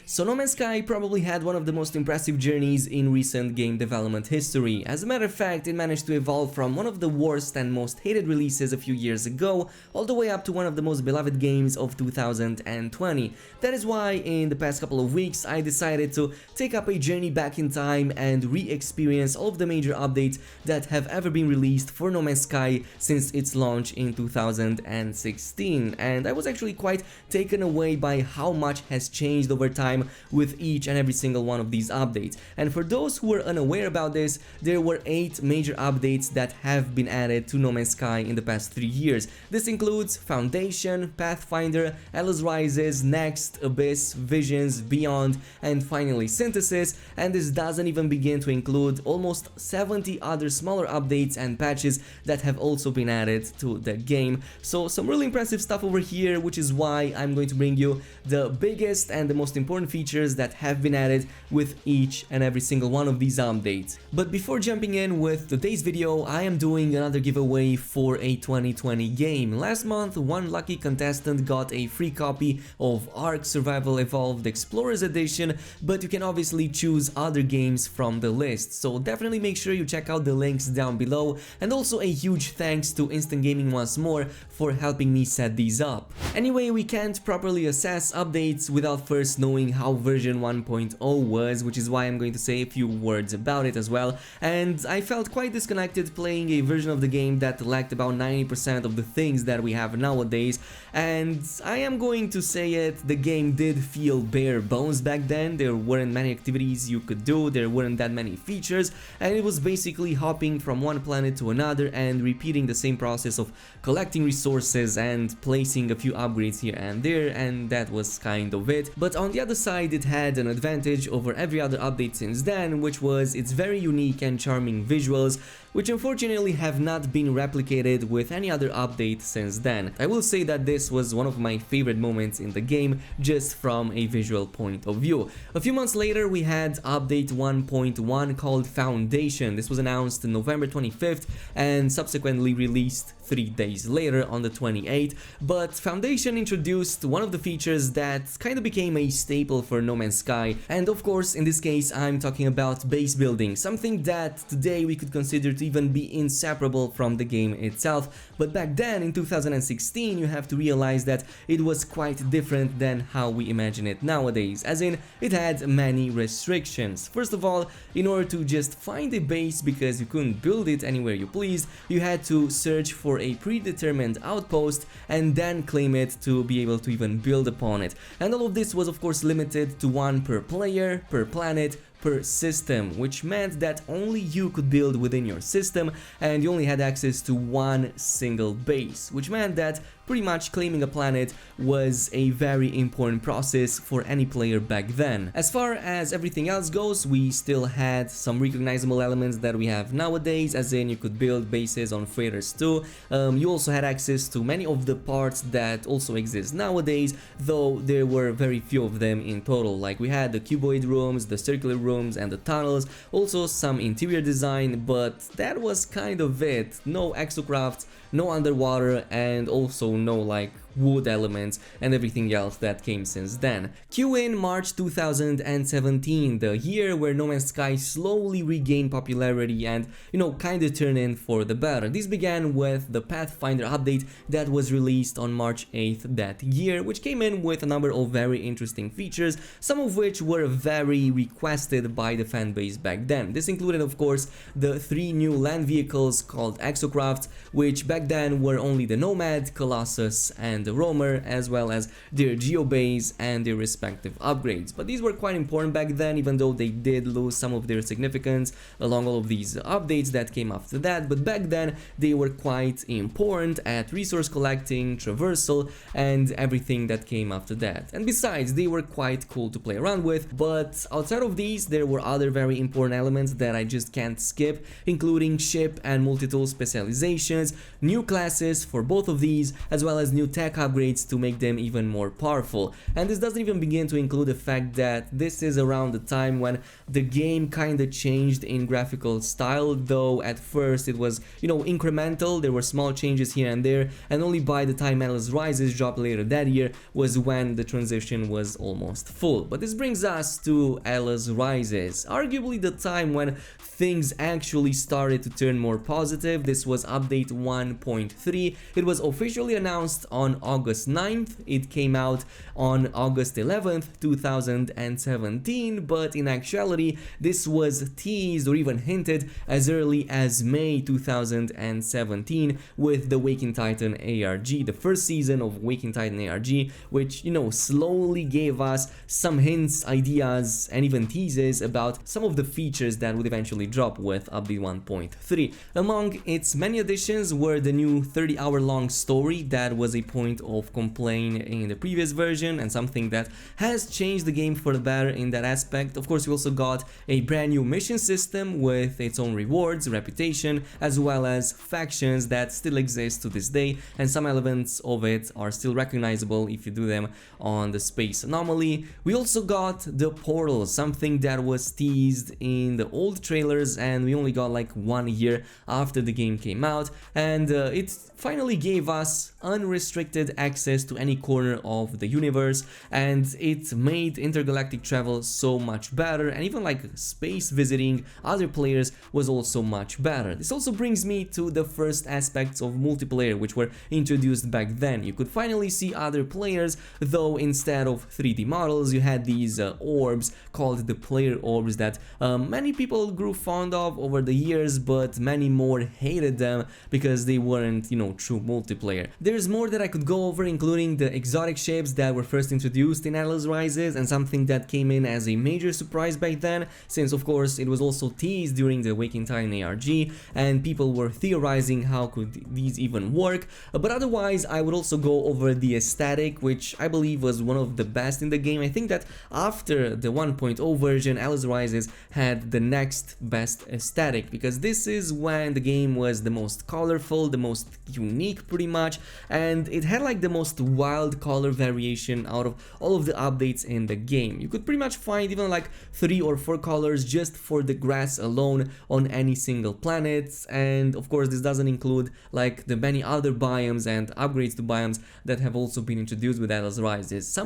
So No Man's Sky probably had one of the most impressive journeys in recent game development history. As a matter of fact, it managed to evolve from one of the worst and most hated releases a few years ago, all the way up to one of the most beloved games of 2020. That is why in the past couple of weeks I decided to take up a journey back in time and re-experience all of the major updates that have ever been released for No Man's Sky since its launch in 2016. And I was actually quite taken away by how much has changed over time with each and every single one of these updates. And for those who were unaware about this, there were 8 major updates that have been added to No Man's Sky in the past 3 years. This includes Foundation, Pathfinder, Atlas Rises, Next, Abyss, Visions, Beyond, and finally Synthesis, and this doesn't even begin to include almost 70 other smaller updates and patches that have also been added to the game. So some really impressive stuff over here, which is why I'm going to bring you the biggest and the most important features that have been added with each and every single one of these updates. But before jumping in with today's video, I am doing another giveaway for a 2020 game. Last month, one lucky contestant got a free copy of Ark Survival Evolved Explorers Edition, but you can obviously choose other games from the list, so definitely make sure you check out the links down below. And also a huge thanks to Instant Gaming once more for helping me set these up. Anyway, we can't properly assess updates without first knowing how version 1.0 was, which is why I'm going to say a few words about it as well. And I felt quite disconnected playing a version of the game that lacked about 90% of the things that we have nowadays, and I am going to say it, the game did feel bare bones back then. There weren't many activities you could do, there weren't that many features, and it was basically hopping from one planet to another and repeating the same process of collecting resources and placing a few upgrades here and there, and that was kind of it. But on the other side, it had an advantage over every other update since then, which was its very unique and charming visuals, which unfortunately have not been replicated with any other update since then. I will say that this was one of my favorite moments in the game, just from a visual point of view. A few months later, we had update 1.1 called Foundation. This was announced on November 25th and subsequently released 3 days later on the 28th, but Foundation introduced one of the features that kind of became a staple for No Man's Sky, and of course in this case I'm talking about base building, something that today we could consider to even be inseparable from the game itself, but back then in 2016 you have to realize that it was quite different than how we imagine it nowadays, as in it had many restrictions. First of all, in order to just find a base, because you couldn't build it anywhere you pleased, you had to search for a predetermined outpost and then claim it to be able to even build upon it. And all of this was of course limited to 1 per player, per planet, per system, which meant that only you could build within your system and you only had access to 1 single base, which meant that pretty much claiming a planet was a very important process for any player back then. As far as everything else goes, we still had some recognizable elements that we have nowadays, as in you could build bases on freighters too. You also had access to many of the parts that also exist nowadays, though there were very few of them in total. Like we had the cuboid rooms, the circular rooms, and the tunnels, also some interior design, but that was kind of it. No exocrafts, no underwater, and also no like wood elements and everything else that came since then. Cue in March 2017, the year where No Man's Sky slowly regained popularity and, you know, kinda turned in for the better. This began with the Pathfinder update that was released on March 8th that year, which came in with a number of very interesting features, some of which were very requested by the fanbase back then. This included, of course, the 3 new land vehicles called exocrafts, which back then were only the Nomad, Colossus, and the Roamer, as well as their geobase and their respective upgrades. But these were quite important back then, even though they did lose some of their significance along all of these updates that came after that. But back then they were quite important at resource collecting, traversal, and everything that came after that. And besides, they were quite cool to play around with. But outside of these, there were other very important elements that I just can't skip, including ship and multi-tool specializations, new classes for both of these, as well as new tech tech upgrades to make them even more powerful. And this doesn't even begin to include the fact that this is around the time when the game kinda changed in graphical style, though at first it was, incremental. There were small changes here and there, and only by the time Atlas Rises dropped later that year was when the transition was almost full. But this brings us to Atlas Rises, arguably the time when things actually started to turn more positive. This was update 1.3. It was officially announced on August 9th. It came out on August 11th, 2017, but in actuality this was teased or even hinted as early as May 2017 with the Waking Titan ARG, the first season of Waking Titan ARG, which, slowly gave us some hints, ideas, and even teases about some of the features that would eventually drop with update 1.3. Among its many additions were the new 30-hour-long story that was a point of complaint in the previous version and something that has changed the game for the better in that aspect. Of course, we also got a brand new mission system with its own rewards, reputation, as well as factions that still exist to this day, and some elements of it are still recognizable if you do them on the space anomaly. We also got the portal, something that was teased in the old trailers and we only got like 1 year after the game came out, and it finally gave us unrestricted access to any corner of the universe, and it made intergalactic travel so much better, and even like space visiting other players was also much better. This also brings me to the first aspects of multiplayer which were introduced back then. You could finally see other players, though instead of 3D models you had these orbs called the player orbs that many people grew fond of over the years, but many more hated them because they weren't, true multiplayer. There's more that I could go over, including the exotic ships that were first introduced in Atlas Rises, and something that came in as a major surprise back then, since of course it was also teased during the Waking Titan ARG and people were theorizing how could these even work. But otherwise I would also go over the aesthetic, which I believe was one of the best in the game. I think that after the 1.0 version, Atlas Rises had the next best aesthetic, because this is when the game was the most colorful, the most unique pretty much, and it had like the most wild color variation out of all of the updates in the game. You could pretty much find even like 3 or 4 colors just for the grass alone on any single planet, and of course this doesn't include like the many other biomes and upgrades to biomes that have also been introduced with Atlas Rises,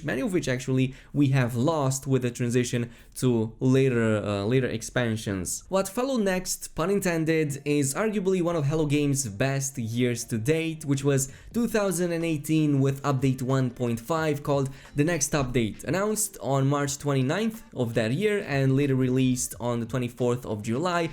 many of which actually we have lost with the transition to later expansions. What followed next, pun intended, is arguably one of Hello Games' best years to date, which was 2018 with update 1.5 called The Next Update, announced on March 29th of that year and later released on the 24th of July.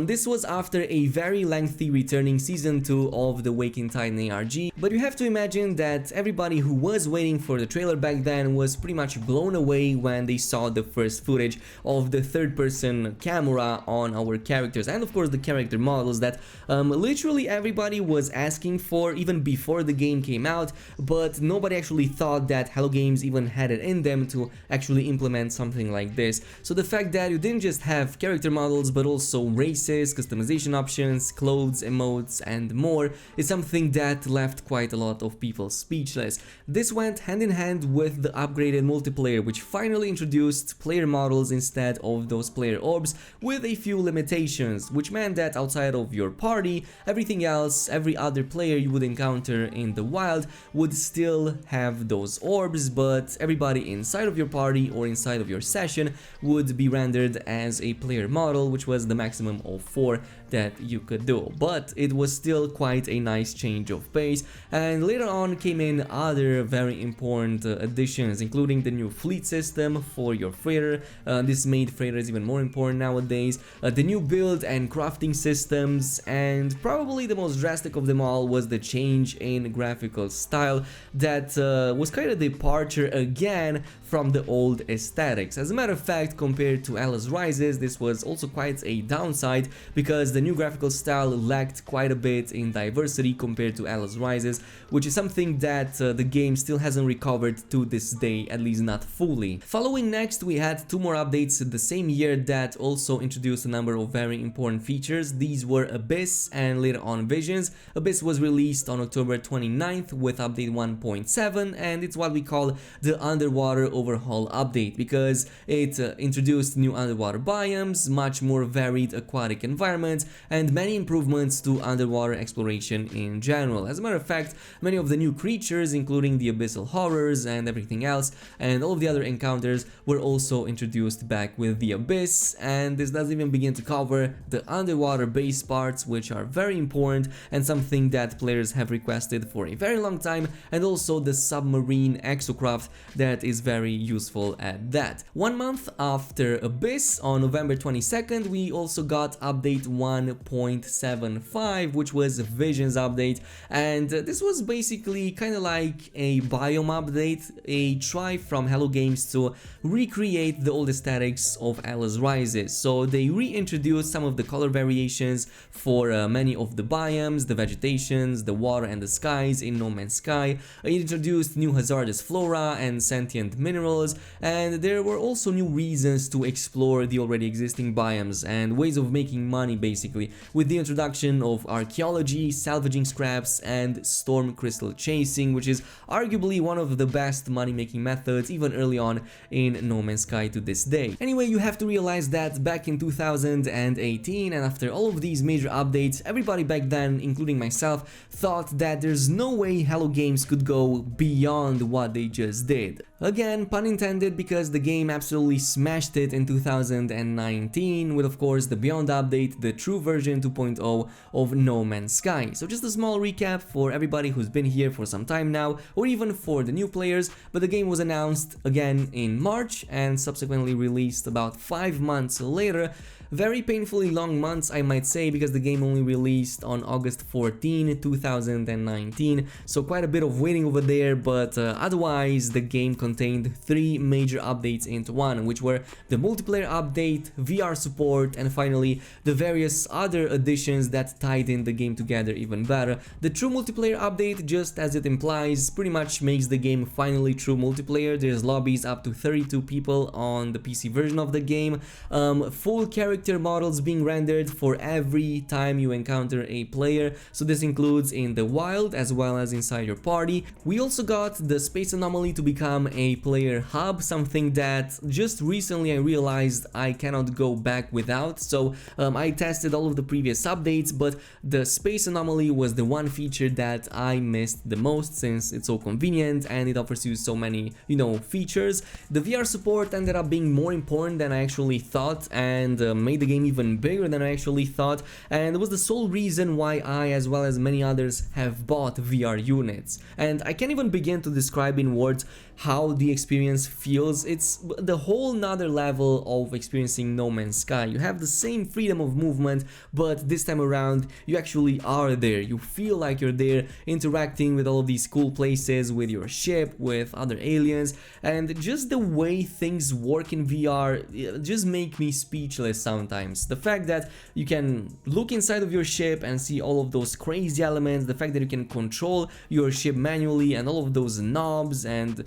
This was after a very lengthy returning season 2 of the Waking Titan ARG, but you have to imagine that everybody who was waiting for the trailer back then was pretty much blown away when they saw the first footage of the third-person camera on our characters, and of course the character models that literally everybody was asking for even before the game came out, but nobody actually thought that Hello Games even had it in them to actually implement something like this. So the fact that you didn't just have character models but also races, customization options, clothes, emotes and more is something that left quite a lot of people speechless. This went hand in hand with the upgraded multiplayer, which finally introduced player models instead of those player orbs with a few limitations, which meant that outside of your party, everything else, every other player you would encounter in the wild would still have those orbs, but everybody inside of your party or inside of your session would be rendered as a player model, which was the maximum of 4 that you could do. But it was still quite a nice change of pace, and later on came in other very important additions, including the new fleet system for your freighter. This made freighters even more important nowadays, the new build and crafting systems, and probably the most drastic of them all was the change in graphical style that was kind of a departure again from the old aesthetics. As a matter of fact, compared to Atlas Rises, this was also quite a downside because the new graphical style lacked quite a bit in diversity compared to Atlas Rises, which is something that the game still hasn't recovered to this day, at least not fully. Following next, we had 2 more updates the same year that also also introduced a number of very important features. These were Abyss and later on Visions. Abyss was released on October 29th with update 1.7, and it's what we call the underwater overhaul update because it introduced new underwater biomes, much more varied aquatic environments, and many improvements to underwater exploration in general. As a matter of fact, many of the new creatures, including the abyssal horrors and everything else, and all of the other encounters were also introduced back with the Abyss, and this doesn't even begin to cover the underwater base parts, which are very important and something that players have requested for a very long time, and also the submarine exocraft that is very useful at that. 1 month after Abyss, on November 22nd, we also got update 1.75, which was a Visions update, and this was basically kind of like a biome update, a try from Hello Games to recreate the old aesthetics of Atlas Rises. So they reintroduced some of the color variations for many of the biomes, the vegetations, the water and the skies in No Man's Sky. It introduced new hazardous flora and sentient minerals, and there were also new reasons to explore the already existing biomes and ways of making money, basically, with the introduction of archaeology, salvaging scraps, and storm crystal chasing, which is arguably one of the best money-making methods even early on in No Man's Sky to this day. Anyway, you have to realize that back in 2018, and after all of these major updates, everybody back then, including myself, thought that there's no way Hello Games could go beyond what they just did. Again, pun intended, because the game absolutely smashed it in 2019 with, of course, the Beyond update, the true version 2.0 of No Man's Sky. So just a small recap for everybody who's been here for some time now, or even for the new players, but the game was announced again in March and subsequently released about 5 months later. Very painfully long months, I might say, because the game only released on August 14, 2019, so quite a bit of waiting over there, but otherwise the game contained 3 major updates into one, which were the multiplayer update, VR support, and finally the various other additions that tied in the game together even better. The true multiplayer update, just as it implies, pretty much makes the game finally true multiplayer. There's lobbies up to 32 people on the PC version of the game, full character models being rendered for every time you encounter a player, so this includes in the wild as well as inside your party. We also got the space anomaly to become a player hub, something that just recently I realized I cannot go back without. So I tested all of the previous updates, but the space anomaly was the one feature that I missed the most, since it's so convenient and it offers you so many, features. The VR support ended up being more important than I actually thought, and made the game even bigger than I actually thought, and it was the sole reason why I, as well as many others, have bought VR units. And I can't even begin to describe in words how the experience feels. It's the whole nother level of experiencing No Man's Sky. You have the same freedom of movement, but this time around you actually are there. You feel like you're there, interacting with all of these cool places, with your ship, with other aliens, and just the way things work in VR just make me speechless sometimes. The fact that you can look inside of your ship and see all of those crazy elements, the fact that you can control your ship manually, and all of those knobs and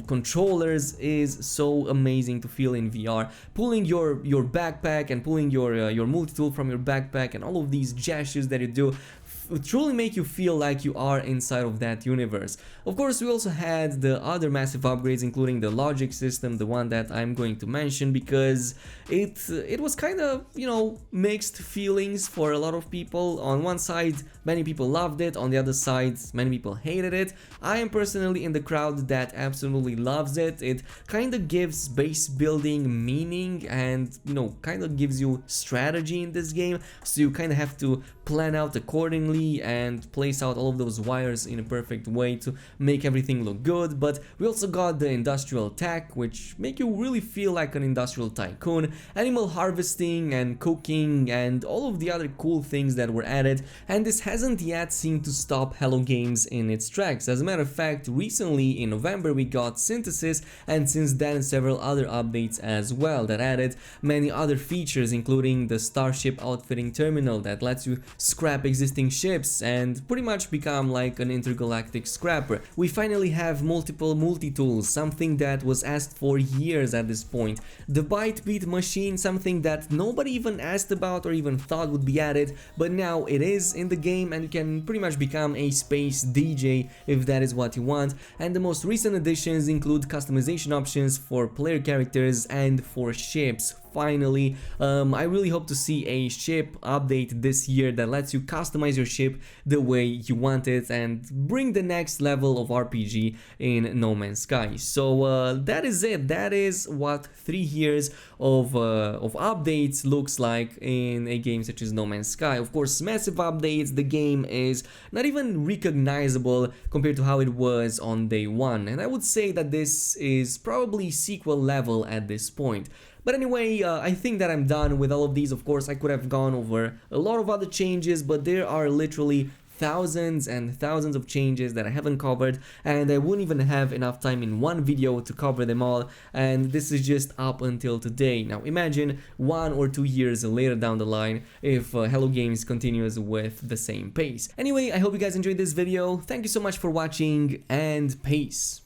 controllers is so amazing to feel in VR. Pulling your backpack and pulling your multi-tool from your backpack and all of these gestures that you do truly make you feel like you are inside of that universe. Of course, we also had the other massive upgrades, including the logic system, the one that I'm going to mention, because it was kind of, mixed feelings for a lot of people. On one side, many people loved it, on the other side, many people hated it. I am personally in the crowd that absolutely loves it. It kind of gives base building meaning and, kind of gives you strategy in this game, so you kind of have to plan out accordingly and place out all of those wires in a perfect way to make everything look good. But we also got the industrial tech, which make you really feel like an industrial tycoon, animal harvesting and cooking and all of the other cool things that were added, and this hasn't yet seemed to stop Hello Games in its tracks. As a matter of fact, recently in November we got synthesis, and since then several other updates as well that added many other features, including the starship outfitting terminal that lets you scrap existing ships ships and pretty much become like an intergalactic scrapper. We finally have multiple multi-tools, something that was asked for years at this point. The byte beat machine, something that nobody even asked about or even thought would be added, but now it is in the game and you can pretty much become a space DJ if that is what you want. And the most recent additions include customization options for player characters and for ships. Finally, I really hope to see a ship update this year that lets you customize your ship the way you want it and bring the next level of RPG in No Man's Sky. So that is it. That is what 3 years of updates looks like in a game such as No Man's Sky. Of course, massive updates. The game is not even recognizable compared to how it was on day one, and I would say that this is probably sequel level at this point. But anyway, I think that I'm done with all of these. Of course, I could have gone over a lot of other changes, but there are literally thousands and thousands of changes that I haven't covered, and I wouldn't even have enough time in one video to cover them all, and this is just up until today. Now imagine 1 or 2 years later down the line if Hello Games continues with the same pace. Anyway, I hope you guys enjoyed this video. Thank you so much for watching, and peace.